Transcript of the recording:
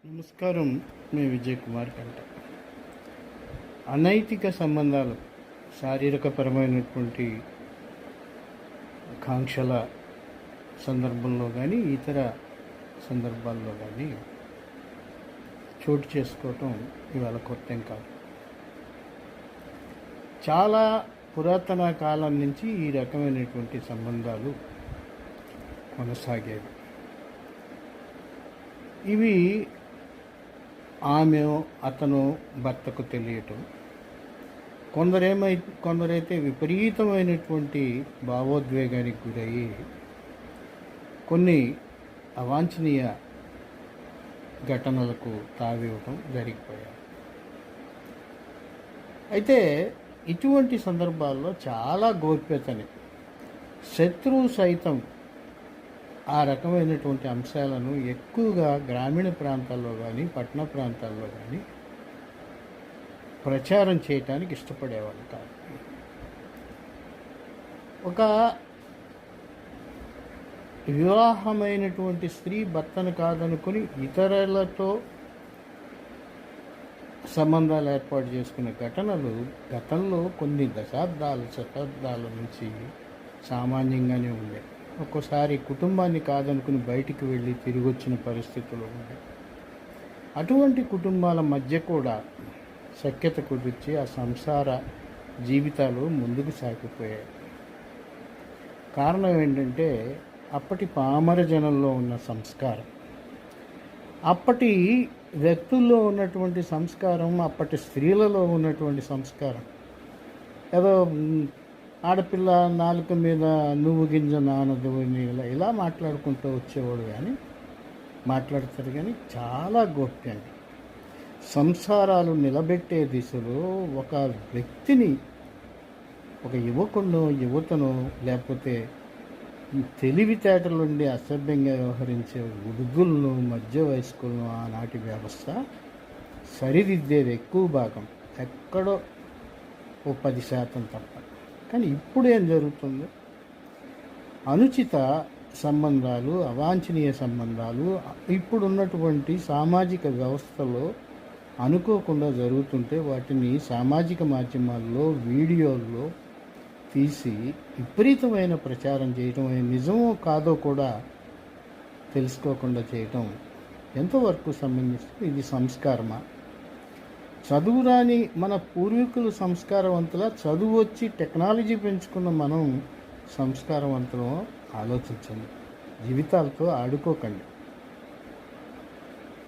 నమస్కారం. మీ విజయ్ కుమార్ కంట. అనైతిక సంబంధాలు, శారీరకపరమైనటువంటి కాంక్షల సందర్భంలో కానీ ఇతర సందర్భాల్లో కానీ చోటు చేసుకోవటం ఇవాళ కొత్తేం కాదు. చాలా పురాతన కాలం నుంచి ఈ రకమైనటువంటి సంబంధాలు కొనసాగేవి. ఇవి ఆమె అతను భర్తకు తెలియటం, కొందరైతే విపరీతమైనటువంటి భావోద్వేగానికి గురయ్యి కొన్ని అవాంఛనీయ ఘటనలకు తావివ్వటం జరిగిపోయాయి. అయితే ఇటువంటి సందర్భాల్లో చాలా గోప్యతని, శత్రువు సైతం ఆ రకమైనటువంటి అంశాలను ఎక్కువగా గ్రామీణ ప్రాంతాల్లో కానీ పట్టణ ప్రాంతాల్లో కానీ ప్రచారం చేయటానికి ఇష్టపడేవాళ్ళు కాదు. ఒక వివాహమైనటువంటి స్త్రీ భర్తను కాదనుకుని ఇతరులతో సంబంధాలు ఏర్పాటు చేసుకునే ఘటనలు గతంలో కొన్ని శతాబ్దాల నుంచి సామాన్యంగానే ఉండేవి. ఒక్కోసారి కుటుంబాన్ని కాదనుకుని బయటికి వెళ్ళి తిరిగి వచ్చిన పరిస్థితులు ఉన్నాయి. అటువంటి కుటుంబాల మధ్య కూడా సఖ్యత కుదిర్చి ఆ సంసార జీవితాలు ముందుకు సాగిపోయాయి. కారణం ఏంటంటే అప్పటి పామర జనంలో ఉన్న సంస్కారం, అప్పటి వ్యక్తుల్లో ఉన్నటువంటి సంస్కారం, అప్పటి స్త్రీలలో ఉన్నటువంటి సంస్కారం. ఏదో ఆడపిల్ల నాలుక మీద నువ్వు గింజ నానదు ఇలా మాట్లాడుకుంటూ వచ్చేవాడు మాట్లాడతారు కానీ చాలా గోప్యంగా సంసారాలు నిలబెట్టే దిశలో ఒక వ్యక్తిని, ఒక యువకుడినో యువతను, లేకపోతే తెలివితేటలుండి అసభ్యంగా వ్యవహరించే ఉడుగులను, మధ్య వయస్కులను ఆనాటి వ్యవస్థ సరిదిద్దేది ఎక్కువ భాగం, ఎక్కడో ఓ 10% తప్ప. కానీ ఇప్పుడు ఏం జరుగుతుంది? అనుచిత సంబంధాలు, అవాంఛనీయ సంబంధాలు ఇప్పుడున్నటువంటి సామాజిక వ్యవస్థలో అనుకోకుండా జరుగుతుంటే వాటిని సామాజిక మాధ్యమాల్లో వీడియోల్లో తీసి విపరీతమైన ప్రచారం చేయటం, నిజమో కాదో కూడా తెలుసుకోకుండా చేయటం ఎంతవరకు సంబంధిస్తుంది? ఇది సంస్కారమా? చదువురాని మన పూర్వీకులు సంస్కారవంతుల, చదువు వచ్చి టెక్నాలజీ పెంచుకున్న మనం సంస్కారవంతులం? ఆలోచించండి. జీవితాలతో ఆడుకోకండి.